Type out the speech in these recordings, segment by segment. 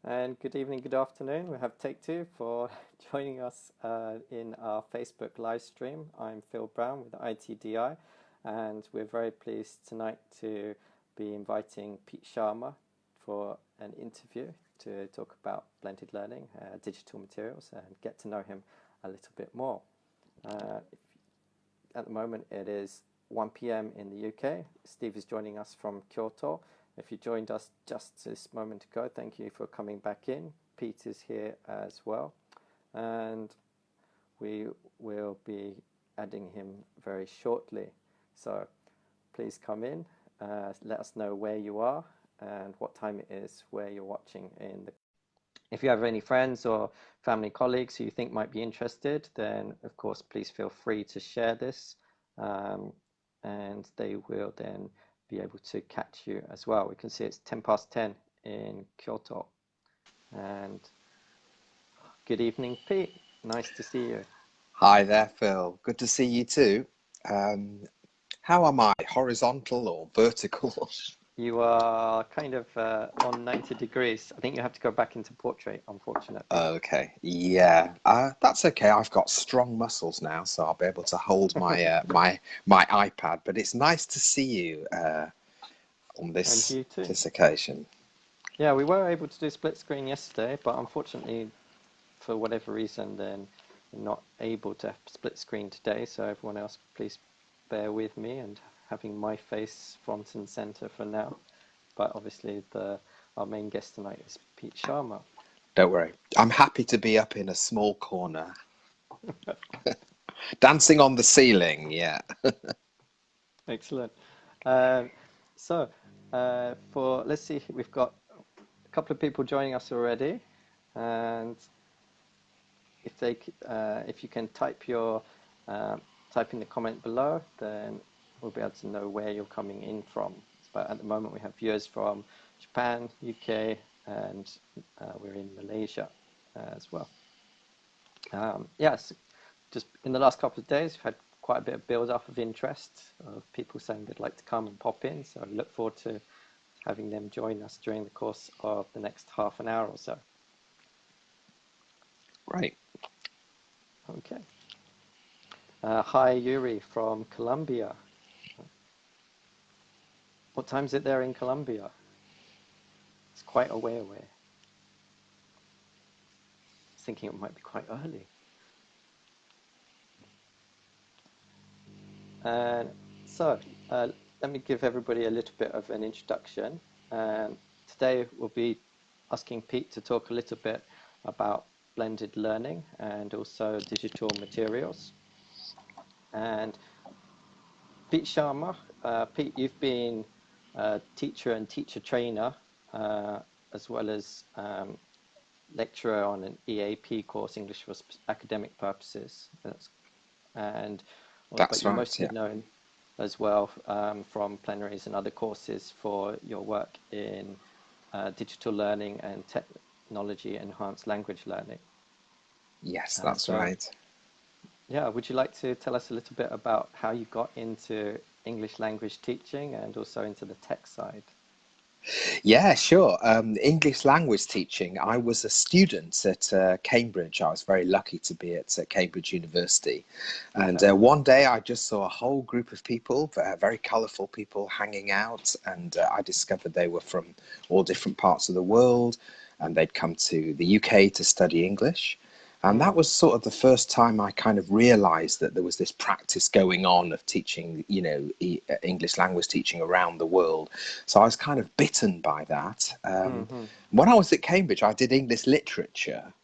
And good evening, good afternoon. We have Take Two for joining us in our Facebook live stream. I'm Phil Brown with iTDi, and we're very pleased tonight to be inviting Pete Sharma for an interview to talk about blended learning, digital materials, and get to know him a little bit more. At the moment, it is 1 p.m. in the UK. Steve is joining us from Kyoto. If you joined us just this moment ago, thank you for coming back in. Pete is here as well, and we will be adding him very shortly. So please come in, let us know where you are and what time it is where you're watching in the. If you have any friends or family colleagues who you think might be interested, then of course please feel free to share this, and they will then be able to catch you as well. We can see it's 10 past 10 in Kyoto. And good evening, Pete. Nice to see you. Hi there, Phil. Good to see you too. How am I? Horizontal or vertical? You are kind of on 90 degrees. I think you have to go back into portrait, unfortunately. Okay, yeah, that's okay. I've got strong muscles now, so I'll be able to hold my my iPad. But it's nice to see you on And this you too. this occasion. Yeah, we were able to do split screen yesterday, but unfortunately, for whatever reason, then we're not able to split screen today. So everyone else, please bear with me and having my face front and center for now. But obviously, our main guest tonight is Pete Sharma. Don't worry, I'm happy to be up in a small corner, dancing on the ceiling. Yeah. Excellent. Um, so, for let's see, we've got a couple of people joining us already, and if you can type in the comment below, then we'll be able to know where you're coming in from. But at the moment, we have viewers from Japan, UK, and we're in Malaysia as well. Yes, just in the last couple of days, we've had quite a bit of build-up of interest of people saying they'd like to come and pop in. So we look forward to having them join us during the course of the next half an hour or so. Right. Okay. Hi, Yuri from Colombia. What time is it there in Colombia? It's quite a way away. I was thinking it might be quite early. And so let me give everybody a little bit of an introduction. Today we'll be asking Pete to talk a little bit about blended learning and also digital materials. And Pete Sharma, Pete, you've been a teacher and teacher trainer, as well as lecturer on an EAP course, English for Academic Purposes. And but That's you're right. mostly Yeah. known as well from plenaries and other courses for your work in digital learning and technology enhanced language learning. Yes, that's So, right. yeah, would you like to tell us a little bit about how you got into English language teaching and also into the tech side? Yeah, sure. English language teaching. I was a student at Cambridge. I was very lucky to be at Cambridge University. And Okay. one day I just saw a whole group of people, very colourful people hanging out. And I discovered they were from all different parts of the world. And they'd come to the UK to study English. And that Mm, was sort of the first time I kind of realized that there was this practice going on of teaching, English language teaching around the world. So I was kind of bitten by that. mm-hmm, When I was at Cambridge, I did English literature,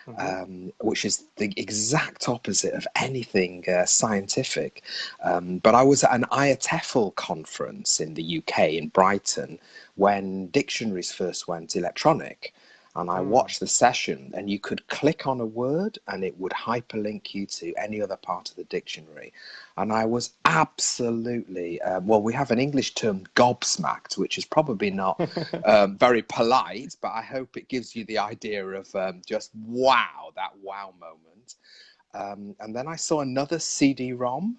mm-hmm, which is the exact opposite of anything scientific. But I was at an IATEFL conference in the UK in Brighton when dictionaries first went electronic. And I mm. watched the session, and you could click on a word and it would hyperlink you to any other part of the dictionary. And I was absolutely, well, we have an English term, gobsmacked, which is probably not very polite, but I hope it gives you the idea of just wow, that wow moment. And then I saw another CD-ROM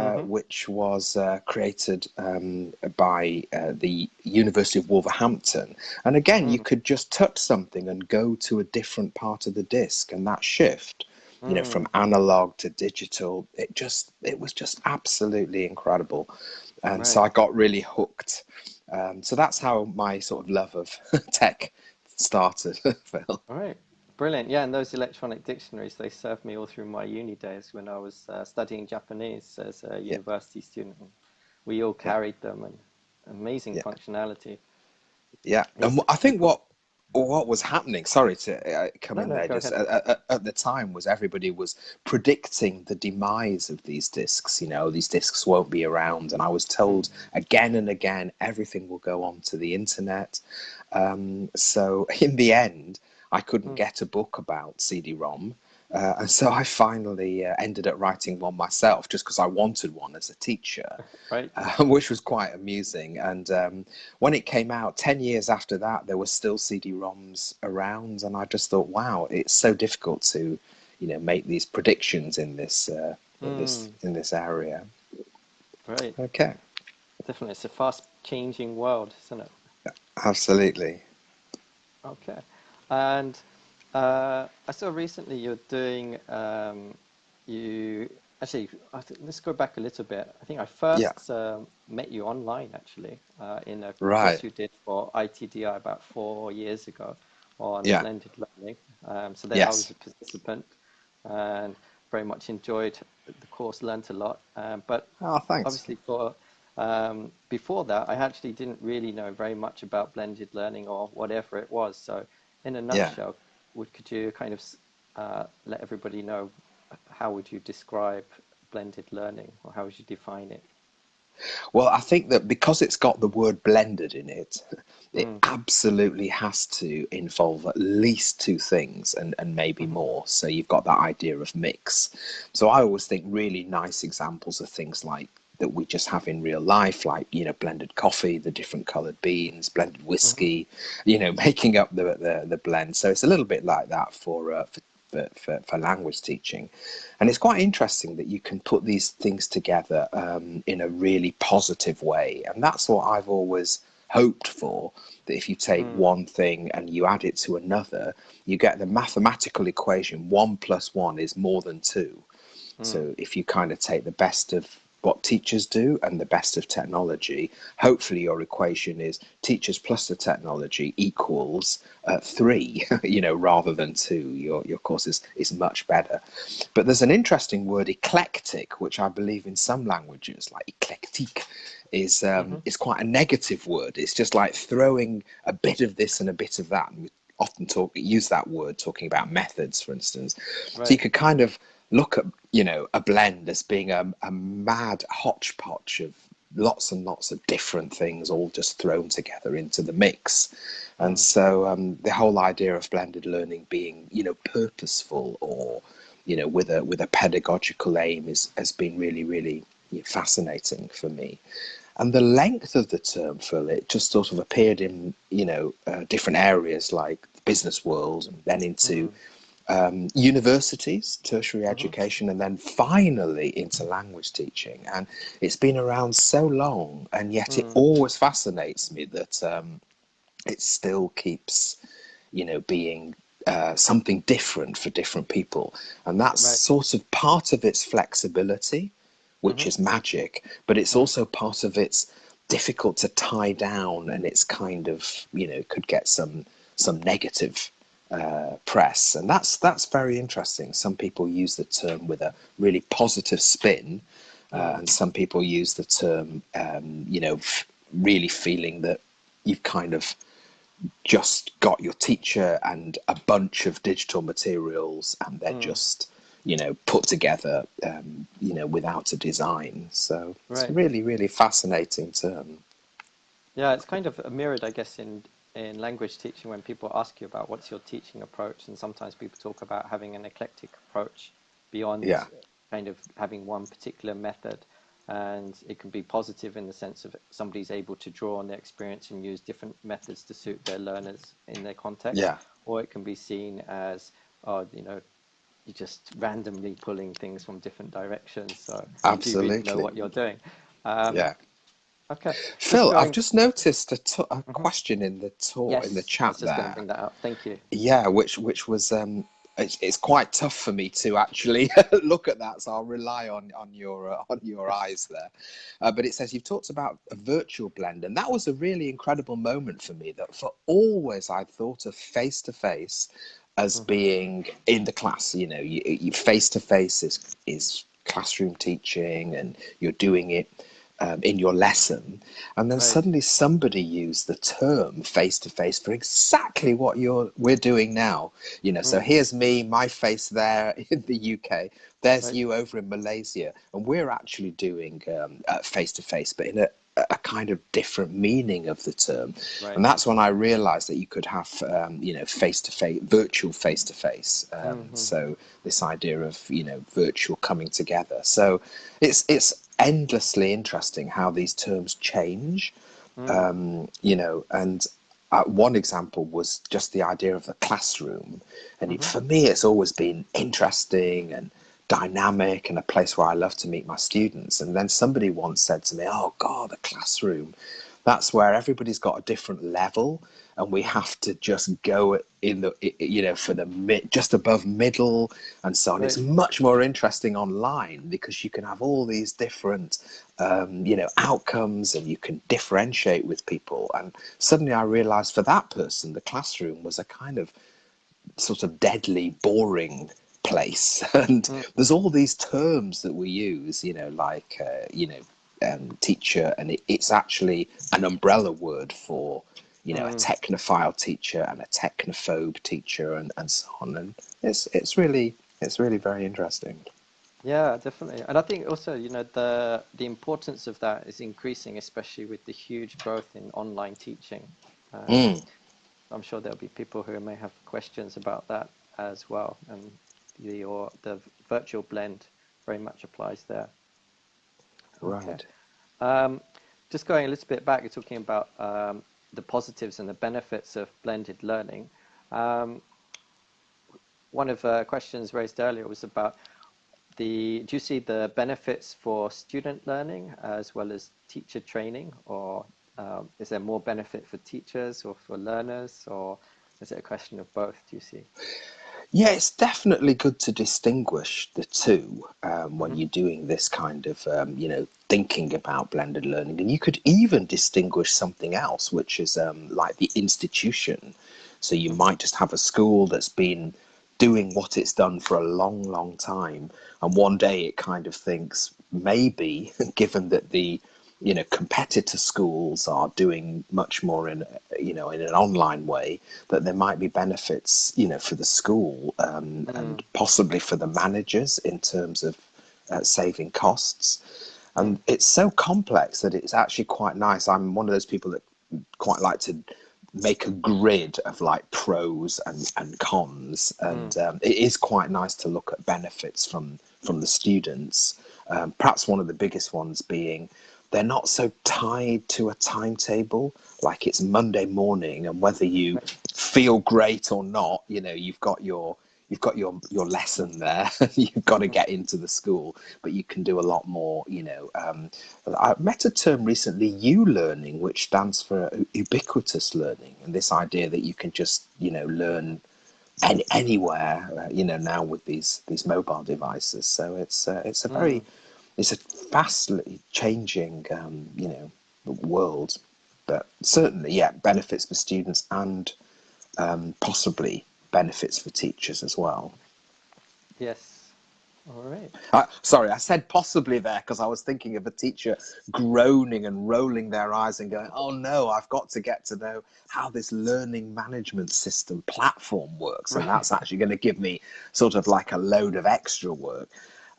Mm-hmm. which was created by the University of Wolverhampton. And again, you Mm. could just touch something and go to a different part of the disc, and that shift, from Mm. analog to digital, it was just absolutely incredible. And so Right. I got really hooked. So that's how my sort of love of tech started, Phil. All right. Brilliant. Yeah, and those electronic dictionaries, they served me all through my uni days when I was studying Japanese as a Yeah, university student. We all yeah, carried them, and amazing yeah. functionality. Yeah, and It's I think difficult. what was happening, sorry to come No, in no, there, go just ahead. at the time was everybody was predicting the demise of these discs. These discs won't be around, and I was Mm. told again and again everything will go on to the internet. So in the end, I couldn't Mm. get a book about CD-ROM. And so I finally ended up writing one myself just because I wanted one as a teacher, Right. which was quite amusing. And when it came out, 10 years after that, there were still CD-ROMs around. And I just thought, wow, it's so difficult to, make these predictions in this Mm. in this area. Right. Okay, Definitely. It's a fast changing world, isn't it? absolutely. Okay. And I saw recently you're doing, you actually, let's go back a little bit. I think I Yeah, first met you online actually in a right. course you did for iTDi about 4 years ago on Yeah, blended learning. So there I was yes. a participant and very much enjoyed the course, learnt a lot. But Oh, thanks. obviously for before that, I actually didn't really know very much about blended learning or whatever it was. So, in a Yeah. nutshell, could you kind of let everybody know how would you describe blended learning or how would you define it? Well, I think that because it's got the word blended in it, it Mm, absolutely has to involve at least two things and maybe hmm more. So you've got that idea of mix. So I always think really nice examples of things like that we just have in real life, like, blended coffee, the different colored beans, blended hmm whiskey, making up the blend. So it's a little bit like that for language teaching. And it's quite interesting that you can put these things together in a really positive way. And that's what I've always hoped for, that if you take mm, one thing and you add it to another, you get the mathematical equation 1 + 1 is more than 2. mm, So if you kind of take the best of what teachers do and the best of technology, hopefully your equation is teachers plus the technology equals 3, rather than 2. Your course is much better. But there's an interesting word, eclectic, which I believe in some languages, like eclectique, hmm is quite a negative word. It's just like throwing a bit of this and a bit of that. And we often use that word talking about methods, for instance. So you right. could kind of look at a blend as being a mad hodgepodge of lots and lots of different things all just thrown together into the mix. And Mm, so the whole idea of blended learning being purposeful, or with a pedagogical aim, has been really really fascinating for me. And the length of the term, Phil, it just sort of appeared in different areas like the business world, and then into mm, universities, tertiary hmm education, and then finally into language teaching. And it's been around so long, and yet it mm, always fascinates me that it still keeps, being something different for different people. And that's right. sort of part of its flexibility, which hmm is magic, but it's mm, also part of its difficult to tie down, and it's kind of, could get some negative press, and that's very interesting. Some people use the term with a really positive spin, mm, and some people use the term, really feeling that you've kind of just got your teacher and a bunch of digital materials, and they're mm, just put together, without a design. So it's a right. really really fascinating term. Yeah, it's kind of mirrored, I guess, in language teaching when people ask you about what's your teaching approach, and sometimes people talk about having an eclectic approach Yeah, beyond kind of having one particular method. And it can be positive in the sense of somebody's able to draw on their experience and use different methods to suit their learners in their context, yeah, or it can be seen as, oh, you're just randomly pulling things from different directions. So you do really know Absolutely. what you're doing. Um, Yeah. okay, just Phil, I've going. just noticed a Mhm. question in the talk in the Yes, I chat was just going to there. bring that up. Thank you. Yeah, which was it's quite tough for me to actually look at that, so I'll rely on your eyes there. But it says you've talked about a virtual blend, and that was a really incredible moment for me. That for always I'd thought of face to face as Hmm. being in the class. You know, you face to face is classroom teaching, and you're doing it in your lesson, and then Right. suddenly somebody used the term face to face for exactly what we're doing now. You know, so Mm, here's me, my face there in the UK, there's right. you over in Malaysia, and we're actually doing face to face, but in a kind of different meaning of the term. And Right. that's when I realized that you could have face to face, virtual face to face. Mm-hmm. So this idea of virtual coming together. So it's endlessly interesting how these terms change. Mm, And one example was just the idea of the classroom. And mm-hmm. for me, it's always been interesting and dynamic and a place where I love to meet my students. And then somebody once said to me, "Oh, God, the classroom. That's where everybody's got a different level, and we Mm-hmm. have to just go in the for the just above middle and so on. It's Right. much more interesting online because you can have all these different outcomes, and you can differentiate with people. And suddenly I realized for that person the classroom was a kind of sort of deadly boring place. And Mm-hmm. there's all these terms that we use, like teacher, and it's actually an umbrella word for a Mm. technophile teacher and a technophobe teacher, and so on. And it's really very interesting. Yeah, definitely. And I think also, the importance of that is increasing, especially with the huge growth in online teaching. Um, Mm, I'm sure there'll be people who may have questions about that as well. And the virtual blend very much applies there. Okay. right. Um, just going a little bit back, you're talking about the positives and the benefits of blended learning. Um, one of the questions raised earlier was about do you see the benefits for student learning as well as teacher training, or is there more benefit for teachers or for learners, or is it a question of both, do you see? Yeah, it's definitely good to distinguish the two when Hmm. you're doing this kind of, thinking about blended learning. And you could even distinguish something else, which is like the institution. So you Hmm. might just have a school that's been doing what it's done for a long, long time. And one day it kind of thinks, maybe, given that the competitor schools are doing much more in an online way, that there might be benefits for the school, and Mm, possibly for the managers in terms of saving costs. mm, And it's so complex that it's actually quite nice. I'm one of those people that quite like to make a grid of like pros and cons, mm, and it is quite nice to look at benefits from the students. Perhaps one of the biggest ones being they're not so tied to a timetable, like it's Monday morning, and whether you right. feel great or not, you've got your lesson there. You've got to Hmm. get into the school, but you can do a lot more. I met a term recently, U-learning, which stands for ubiquitous learning, and this idea that you can just learn anywhere. Now with these mobile devices, so it's a very Mm, it's a fastly changing world, but certainly, yeah, benefits for students and possibly benefits for teachers as well. yes. All right. Sorry, I said possibly there because I was thinking of a teacher groaning and rolling their eyes and going, "Oh no, I've got to get to know how this learning management system platform works, and Right. that's actually going to give me sort of like a load of extra work."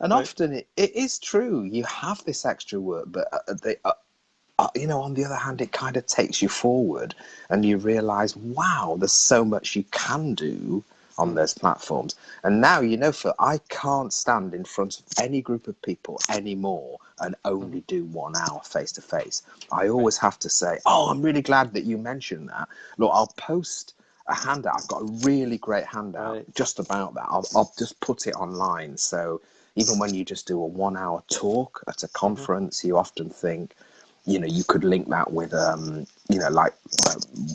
And Right. often it is true, you have this extra work, but on the other hand, it kind of takes you forward, and you realize, wow, there's so much you can do on Mm, those platforms. And now, Phil, I can't stand in front of any group of people anymore and mhm. only do 1 hour face to face. I Right. always have to say, oh, I'm really glad that you mentioned that. Look, I'll post a handout. I've got a really great handout Right. just about that. I'll just put it online. So even when you just do a 1 hour talk at a Hmm. conference, you often think, you could link that with, like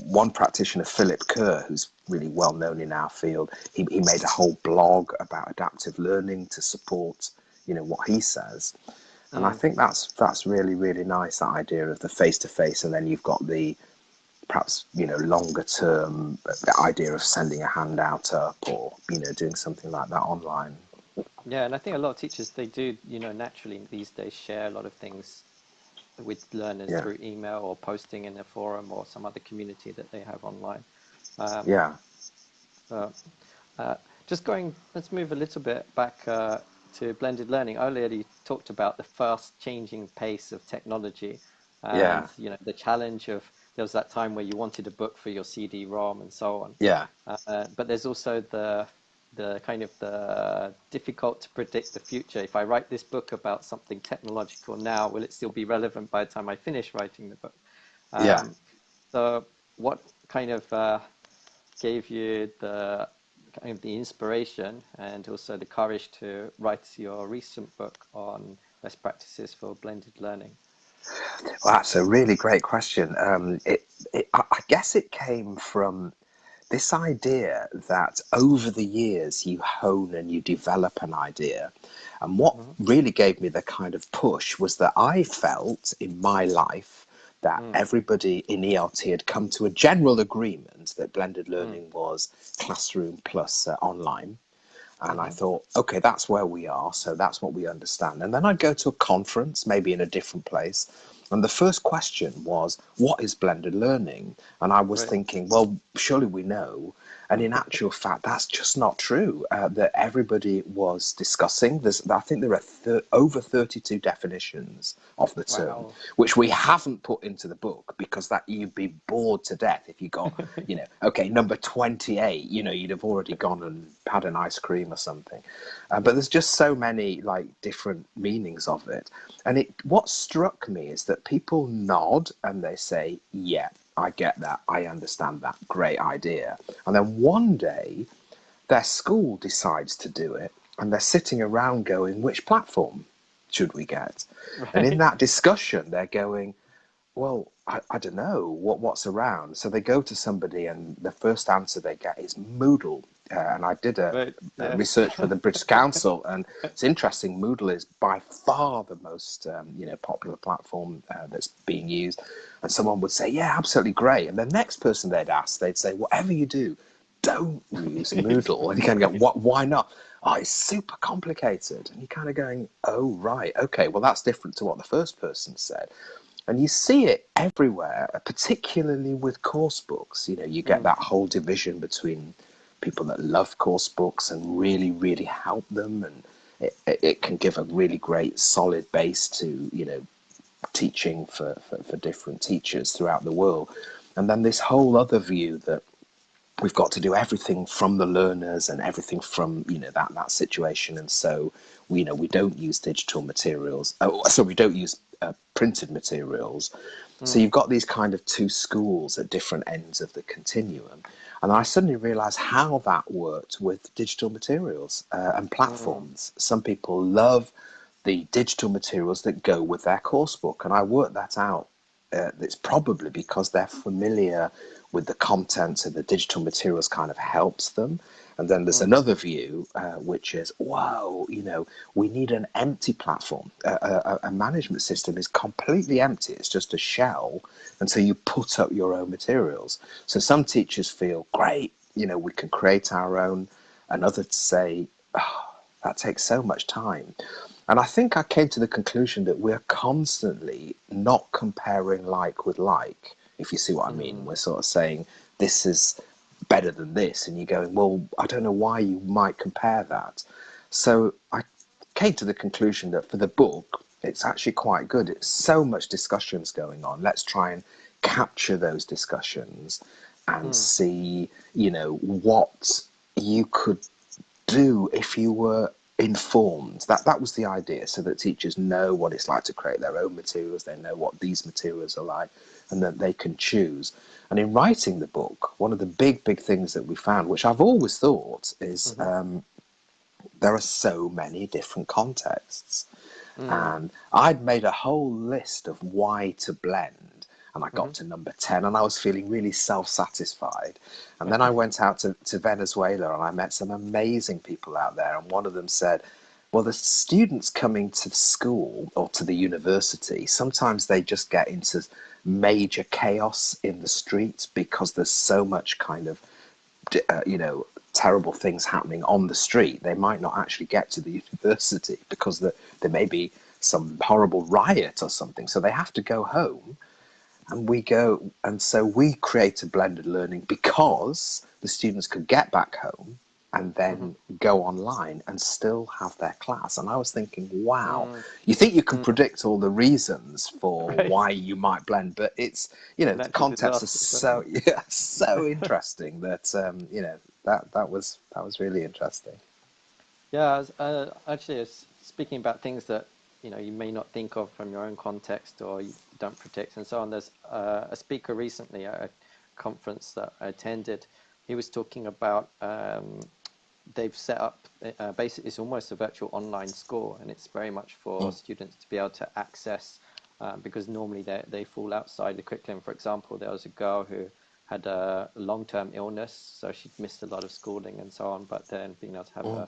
one practitioner, Philip Kerr, who's really well known in our field. He made a whole blog about adaptive learning to support, what he says. And I Mm. think that's really, really nice, that idea of the face-to-face, and then you've got the perhaps longer term, the idea of sending a handout up, or doing something like that online. Yeah, and I think a lot of teachers, they do, naturally these days share a lot of things with learners Yeah, through email or posting in a forum or some other community that they have online. Um, yeah, so uh, just going, let's move a little bit back to blended learning. Earlier, you talked about the fast changing pace of technology and, yeah, the challenge of there was that time where you wanted a book for your CD-ROM and so on. yeah, But there's also the kind of the difficult to predict the future. If I write this book about something technological now, will it still be relevant by the time I finish writing the book? yeah. Um, so what kind of gave you the kind of the inspiration and also the courage to write your recent book on best practices for blended learning? Well, that's a really great question. I guess it came from this idea that over the years you hone and you develop an idea. And what Hmm. really gave me the kind of push was that I felt in my life that Mm, everybody in ELT had come to a general agreement that blended mm, learning was classroom plus online. And I hmm. thought, okay, that's where we are. So that's what we understand. And then I'd go to a conference, maybe in a different place. And the first question was, what is blended learning? And I was Right. thinking, well, surely we know. And in actual fact, that's just not true. That everybody was discussing. I think there are over 32 definitions of the term, Wow. which we haven't put into the book because that you'd be bored to death if you got, okay, number 28. You'd have already gone and had an ice cream or something. But there's just so many like different meanings of it. And what struck me is that people nod and they say, yeah, I get that. I understand that. Great idea. And then one day their school decides to do it and they're sitting around going, which platform should we get? And in Right. that discussion, they're going, well, I don't know what's around. So they go to somebody, and the first answer they get is Moodle. And I did a Right. Yeah. research for the British Council, and it's interesting. Moodle is by far the most popular platform that's being used. And someone would say, "Yeah, absolutely great." And the next person they'd ask, they'd say, "Whatever you do, don't use Moodle." And you kind of go, "What? Why not?" Oh, it's super complicated. And you're kind of going, "Oh, right, okay. Well, that's different to what the first person said." And you see it everywhere, particularly with course books. You get Mm, that whole division between people that love course books and really, really help them. And it can give a really great, solid base to, teaching for different teachers throughout the world. And then this whole other view that we've got to do everything from the learners and everything from that situation, and so we don't use digital materials, so we don't use printed materials. So mm, you've got these kind of two schools at different ends of the continuum, and I suddenly realized how that worked with digital materials and mm, platforms. Some people love the digital materials that go with their coursebook, and I worked that out. It's probably because they're familiar with the content, and the digital materials kind of helps them. And then there's mm, another view, which is, whoa, we need an empty platform. A management system is completely empty. It's just a shell until you put up your own materials. So some teachers feel, great, we can create our own. And others say, oh, that takes so much time. And I think I came to the conclusion that we're constantly not comparing like with like, if you see what I mean. mm, We're sort of saying this is better than this, and you're going, well, I don't know why you might compare that. So I came to the conclusion that for the book, it's actually quite good. It's so much discussions going on. Let's try and capture those discussions and see, what you could do if you were informed. That was the idea, so that teachers know what it's like to create their own materials, they know what these materials are like, and that they can choose. And in writing the book, one of the big things that we found, which I've always thought, is there are so many different contexts. And I'd made a whole list of why to blend, and I got to number 10, and I was feeling really self-satisfied. And then I went out to Venezuela, and I met some amazing people out there, and one of them said, well, the students coming to the school or to the university, sometimes they just get into major chaos in the streets because there's so much kind of terrible things happening on the street. They might not actually get to the university because there may be some horrible riot or something. So they have to go home, and so we created blended learning because the students could get back home and then go online and still have their class. And I was thinking, wow, you think you can predict all the reasons for why you might blend, but it's, the context is so interesting that, that was really interesting. Yeah, actually, speaking about things that you may not think of from your own context or you don't predict and so on. There's a speaker recently at a conference that I attended. He was talking about they've set up basically it's almost a virtual online school, and it's very much for students to be able to access because normally they fall outside the curriculum. For example, there was a girl who had a long-term illness, so she'd missed a lot of schooling and so on, but then being able to have a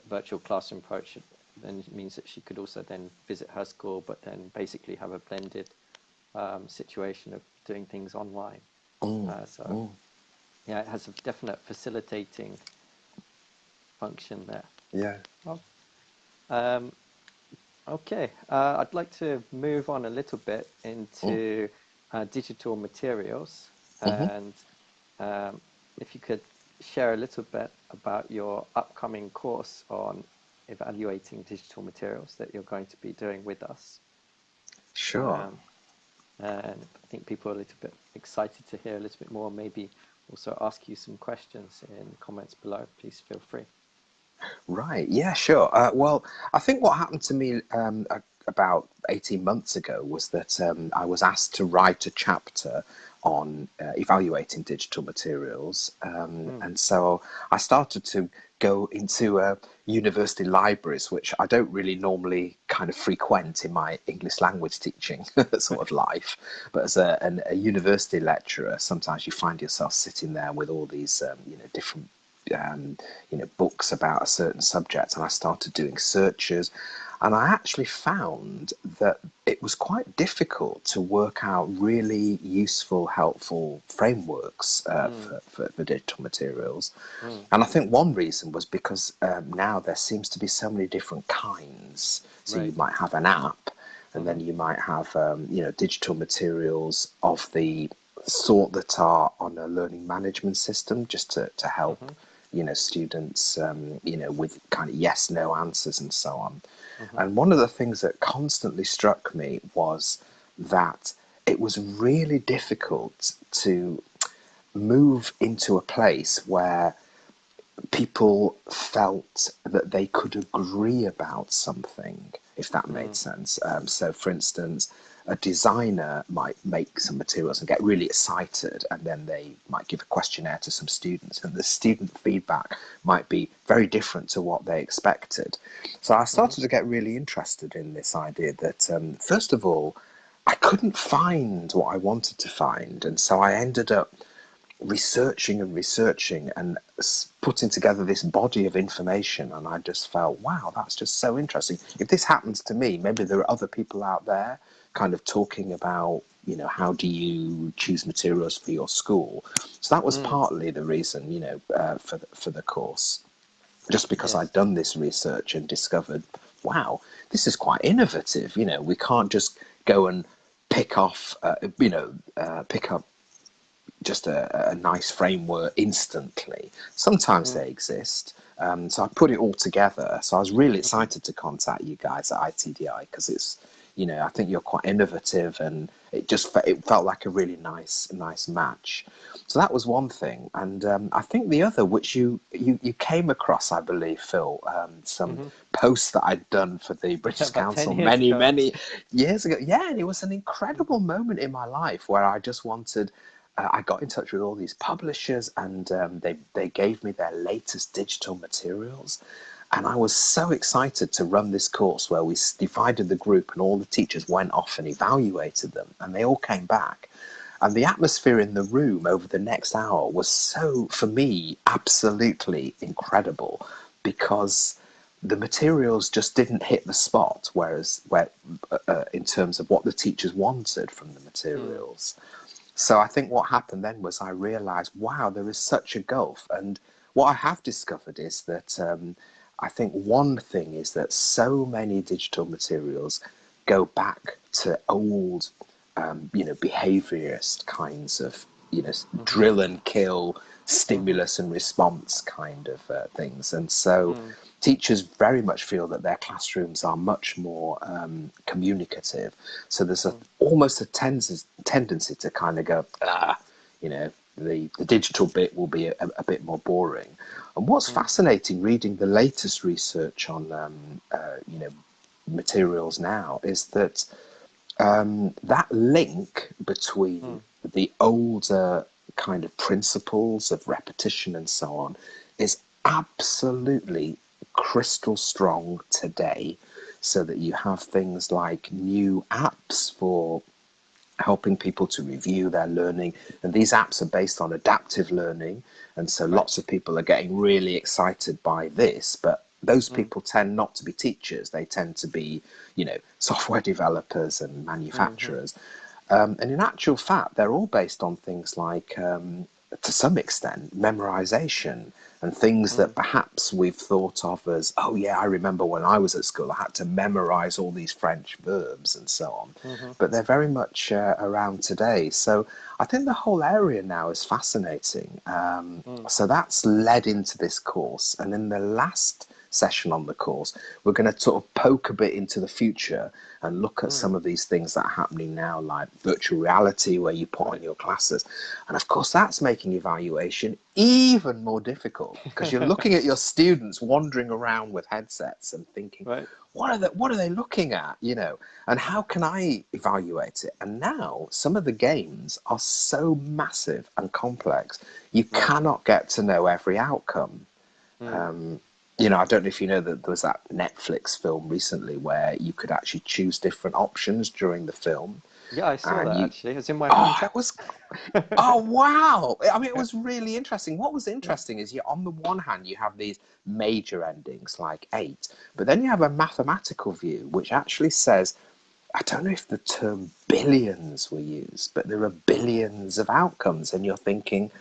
virtual classroom approach then means that she could also then visit her school, but then basically have a blended situation of doing things online. Yeah, it has a definite facilitating function there. Yeah. Okay, I'd like to move on a little bit into digital materials, and if you could share a little bit about your upcoming course on evaluating digital materials that you're going to be doing with us. Sure. And I think people are a little bit excited to hear a little bit more, maybe also ask you some questions in the comments below. Please feel free. Right. Yeah, sure. Well, I think what happened to me about 18 months ago was that I was asked to write a chapter on evaluating digital materials. And so I started to go into university libraries, which I don't really normally kind of frequent in my English language teaching sort of life. But as a university lecturer, sometimes you find yourself sitting there with all these, different books about a certain subject, and I started doing searches, and I actually found that it was quite difficult to work out really useful, helpful frameworks for digital materials. And I think one reason was because now there seems to be so many different kinds. So you might have an app, and then you might have digital materials of the sort that are on a learning management system, just to help students with kind of yes no answers and so on. And one of the things that constantly struck me was that it was really difficult to move into a place where people felt that they could agree about something, if that made sense. So, for instance, a designer might make some materials and get really excited, and then they might give a questionnaire to some students, and the student feedback might be very different to what they expected. So I started to get really interested in this idea that, first of all, I couldn't find what I wanted to find, and so I ended up researching and putting together this body of information, and I just felt, wow, that's just so interesting. If this happens to me, maybe there are other people out there kind of talking about, how do you choose materials for your school. So that was partly the reason, for the course, just because I'd done this research and discovered, wow, this is quite innovative. We can't just go and pick up just a nice framework instantly. Sometimes they exist. So I put it all together. So I was really excited to contact you guys at iTDi, because it's, I think you're quite innovative, and it felt like a really nice match. So that was one thing, and I think the other, which you came across, I believe, Phil, some posts that I'd done for the British About 10 Council years ago. many years ago. Yeah, and it was an incredible moment in my life where I just wanted. I got in touch with all these publishers, and they gave me their latest digital materials. And I was so excited to run this course where we divided the group and all the teachers went off and evaluated them, and they all came back. And the atmosphere in the room over the next hour was so, for me, absolutely incredible, because the materials just didn't hit the spot, in terms of what the teachers wanted from the materials. So I think what happened then was I realized, wow, there is such a gulf. And what I have discovered is that I think one thing is that so many digital materials go back to old, behaviorist kinds of, drill and kill, stimulus and response kind of things. And so teachers very much feel that their classrooms are much more communicative. So there's almost a tendency to kind of go, the digital bit will be a bit more boring. And what's fascinating, reading the latest research on, materials now, is that that link between the older kind of principles of repetition and so on is absolutely crystal strong today, so that you have things like new apps for helping people to review their learning, and these apps are based on adaptive learning, and so lots of people are getting really excited by this, but those people tend not to be teachers. They tend to be, software developers and manufacturers. And in actual fact, they're all based on things like, to some extent, memorization, and things that perhaps we've thought of as, oh yeah, I remember when I was at school, I had to memorize all these French verbs and so on. But they're very much around today. So I think the whole area now is fascinating. So that's led into this course. And in the last session on the course, we're going to sort of poke a bit into the future and look at some of these things that are happening now, like virtual reality, where you put on your classes. And of course, that's making evaluation even more difficult, because you're looking at your students wandering around with headsets and thinking, what are they looking at, and how can I evaluate it? And now some of the games are so massive and complex, you cannot get to know every outcome. I don't know if you know that there was that Netflix film recently where you could actually choose different options during the film. Yeah, I saw that actually. It was in my it was. Oh wow! I mean, it was really interesting. What was interesting is, on the one hand, you have these major endings like 8, but then you have a mathematical view which actually says, I don't know if the term billions were used, but there are billions of outcomes, and you're thinking,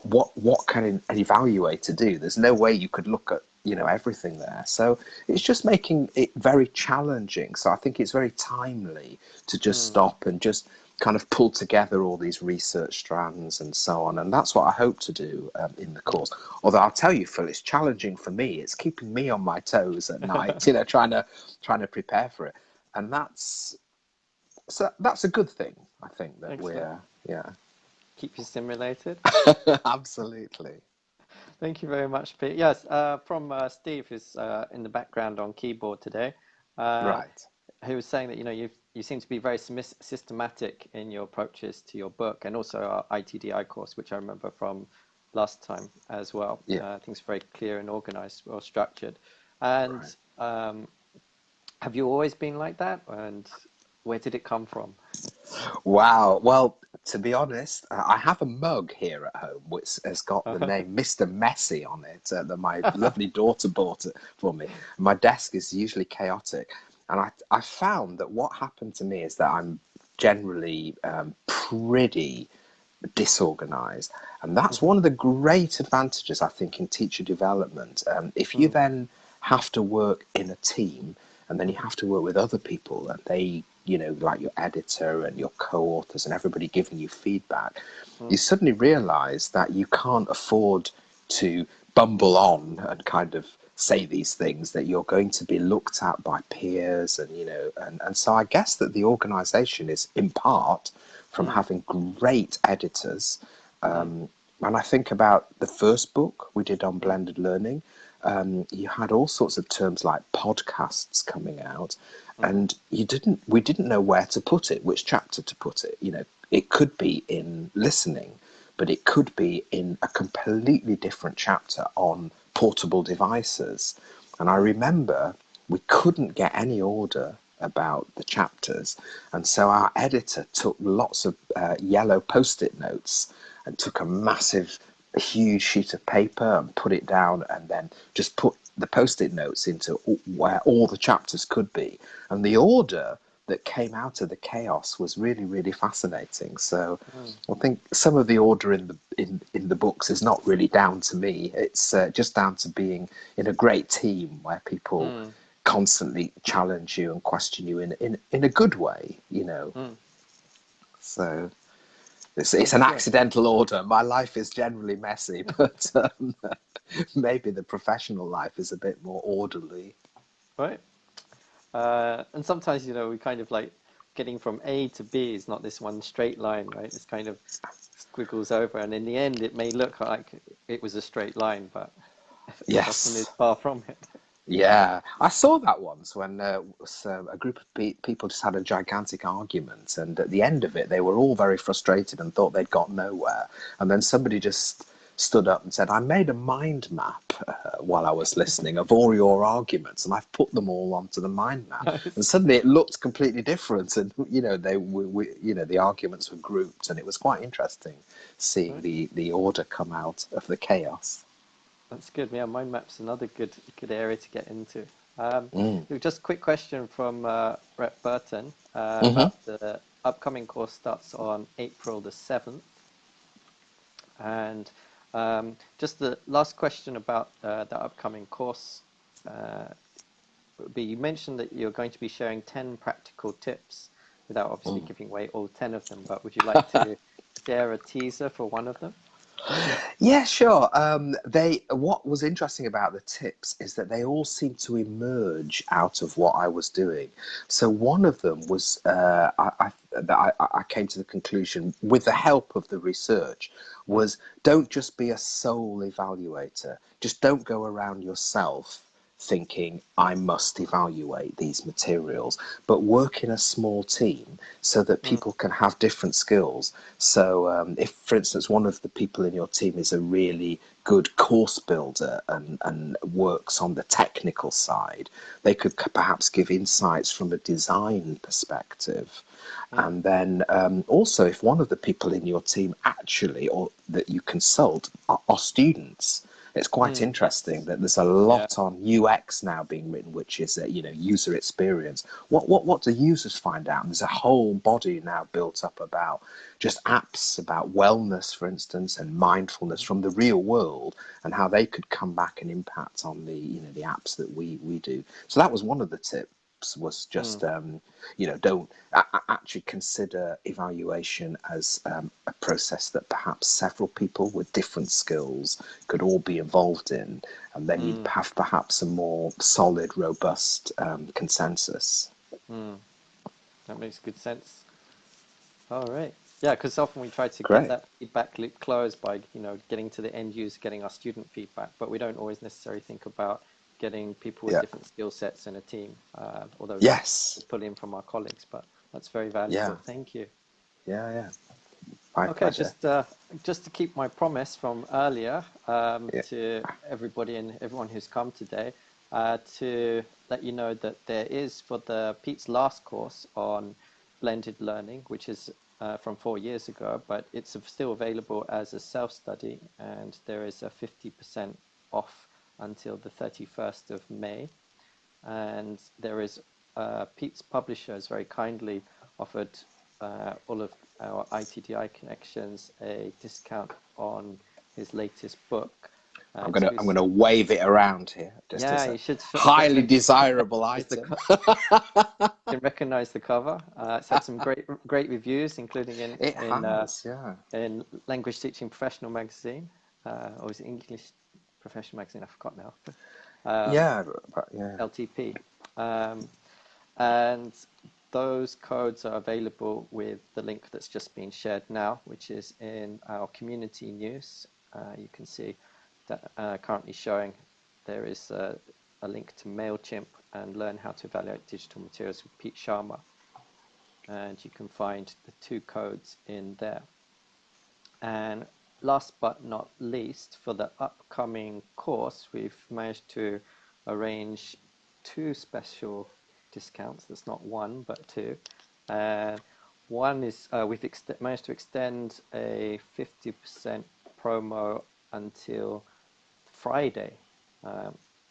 what can an evaluator do? There's no way you could look at everything there. So it's just making it very challenging. So I think it's very timely to just stop and just kind of pull together all these research strands and so on. And that's what I hope to do in the course. Although I'll tell you, Phil, it's challenging for me. It's keeping me on my toes at night, trying to prepare for it. And that's a good thing, I think, that Excellent. we're Keep you stimulated. Absolutely. Thank you very much, Pete. Yes, from Steve, who's in the background on keyboard today. Right. Who was saying that you seem to be very systematic in your approaches to your book, and also our iTDi course, which I remember from last time as well. Yeah. I think it's very clear and organized, well structured. And have you always been like that? And where did it come from? Wow. Well, to be honest, I have a mug here at home which has got the name Mr. Messy on it that my lovely daughter bought it for me. My desk is usually chaotic. And I found that what happened to me is that I'm generally pretty disorganized. And that's one of the great advantages, I think, in teacher development. If you then have to work in a team, and then you have to work with other people, and they, like your editor and your co-authors and everybody giving you feedback, you suddenly realize that you can't afford to bumble on and kind of say these things, that you're going to be looked at by peers, and and so I guess that the organization is in part from having great editors. When I think about the first book we did on blended learning, you had all sorts of terms like podcasts coming out, and we didn't know where to put it, which chapter to put it. It could be in listening, but it could be in a completely different chapter on portable devices. And I remember we couldn't get any order about the chapters, and so our editor took lots of yellow post-it notes and took a massive, huge sheet of paper and put it down, and then just put the post-it notes into where all the chapters could be. And the order that came out of the chaos was really, really fascinating. So I think some of the order in the books is not really down to me. It's just down to being in a great team where people constantly challenge you and question you in a good way, So it's an accidental order. My life is generally messy, but maybe the professional life is a bit more orderly. Right. And sometimes, we kind of like getting from A to B is not this one straight line, right? It's kind of squiggles over, and in the end, it may look like it was a straight line, but it often is Yes. far from it. Yeah, I saw that once when a group of people just had a gigantic argument, and at the end of it, they were all very frustrated and thought they'd got nowhere. And then somebody just stood up and said, "I made a mind map while I was listening of all your arguments, and I've put them all onto the mind map." And Nice. suddenly, it looked completely different, and the arguments were grouped, and it was quite interesting seeing Right. the order come out of the chaos. That's good. Yeah, mind map's another good area to get into. Mm. Just a quick question from Brett Burton Hmm. about the upcoming course starts on April the 7th. And just the last question about the upcoming course would be, you mentioned that you're going to be sharing 10 practical tips without obviously giving away all 10 of them, but would you like to share a teaser for one of them? Yeah, sure. What was interesting about the tips is that they all seemed to emerge out of what I was doing. So one of them was I came to the conclusion, with the help of the research, Mm, was don't just be a sole evaluator. Just don't go around yourself thinking I must evaluate these materials, but work in a small team so that mm, people can have different skills. So if, for instance, one of the people in your team is a really good course builder and works on the technical side, they could perhaps give insights from a design perspective. mm, And then also, if one of the people in your team actually, or that you consult, are students, it's quite interesting yes. that there's a Yeah. lot on UX now being written, which is user experience. What do users find out? And there's a whole body now built up about just apps about wellness, for instance, and mindfulness from the real world, and how they could come back and impact on the apps that we do. So that was one of the tips, was just Mm, don't actually consider evaluation as a process that perhaps several people with different skills could all be involved in, and then you'd mm, have perhaps a more solid, robust consensus. mm. That makes good sense. All right. Yeah, because often we try to get Great. that feedback loop closed by, getting to the end user, getting our student feedback, but we don't always necessarily think about getting people with Yeah. different skill sets in a team, although we Yes. pull in from our colleagues, but that's very Yeah. valuable. Thank you. Yeah. Yeah. My Okay, pleasure. just to keep my promise from earlier, Yeah. to everybody and everyone who's come today, to let you know that there is, for the Pete's last course on blended learning, which is from 4 years ago, but it's still available as a self-study, and there is a 50% off until the 31st of May. And there is Pete's publisher has very kindly offered all of our iTDi connections a discount on his latest book, I'm exclusive. gonna wave it around here, just Yeah, as a you should highly definitely desirable recognize the item. you can recognize the cover. It's had some great reviews, including It has, yeah. in Language Teaching Professional magazine, or is it English Professional magazine? I forgot now. Yeah, but yeah. LTP. And those codes are available with the link that's just been shared now, which is in our community news. You can see that currently showing there is a link to MailChimp and Learn How to Evaluate Digital Materials with Pete Sharma. And you can find the 2 codes in there. And last but not least, for the upcoming course, we've managed to arrange 2 special discounts. That's not 1, but 2. One is we've managed to extend a 50% promo until Friday.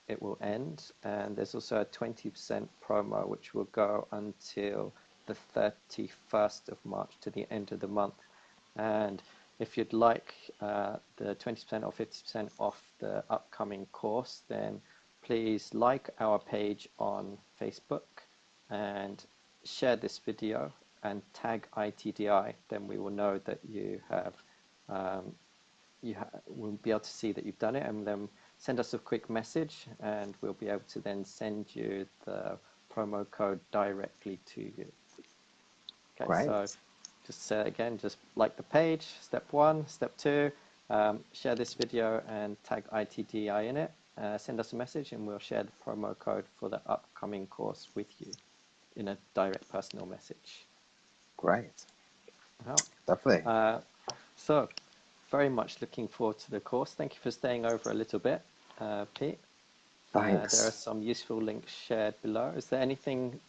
It will end, and there's also a 20% promo which will go until the 31st of March, to the end of the month. And if you'd like the 20% or 50% off the upcoming course, then please like our page on Facebook and share this video and tag iTDi. Then we will know that you have, we'll be able to see that you've done it, and then send us a quick message and we'll be able to then send you the promo code directly to you. Okay, Great. so just again, just like the page, step 1. Step 2, share this video and tag iTDi in it. Send us a message and we'll share the promo code for the upcoming course with you in a direct personal message. Great. Oh. Lovely. So, very much looking forward to the course. Thank you for staying over a little bit, Pete. Thanks. There are some useful links shared below. Is there anything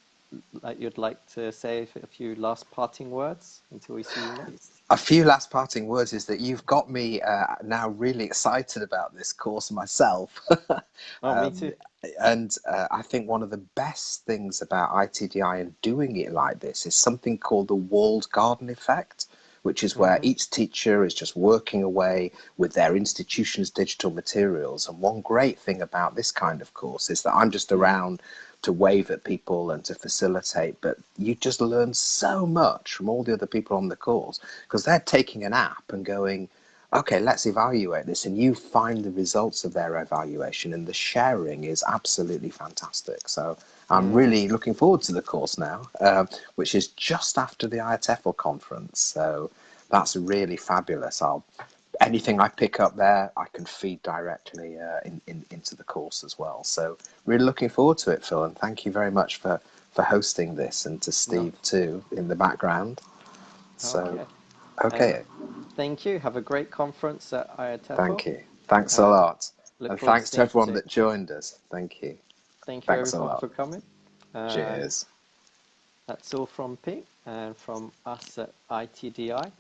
you'd like to say, a few last parting words until we see you next? A few last parting words is that you've got me now really excited about this course myself. Oh, me too. And I think one of the best things about iTDi and doing it like this is something called the walled garden effect, which is where each teacher is just working away with their institution's digital materials. And one great thing about this kind of course is that I'm just around to wave at people and to facilitate, but you just learn so much from all the other people on the course because they're taking an app and going, okay, let's evaluate this, and you find the results of their evaluation, and the sharing is absolutely fantastic. So I'm really looking forward to the course now, which is just after the IATEFL conference. So that's really fabulous. Anything I pick up there, I can feed directly into the course as well. So really looking forward to it, Phil, and thank you very much for hosting this, and to Steve too in the background. So, okay. Thank you. Have a great conference at IATEFL. Thank you. Thanks a lot. Look And forward thanks to seeing you everyone soon. that joined us. Thank you. Thank you Thanks a everyone lot. for coming. Cheers. That's all from Pete and from us at iTDi.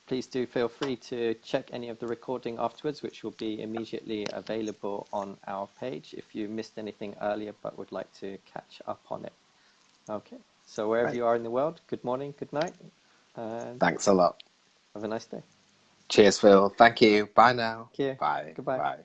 Please do feel free to check any of the recording afterwards, which will be immediately available on our page if you missed anything earlier but would like to catch up on it. Okay, so wherever you are in the world, good morning, good night, and thanks a lot. have a nice day. Cheers, Phil. Thank you. Bye now. Thank you. Bye. Goodbye. Bye.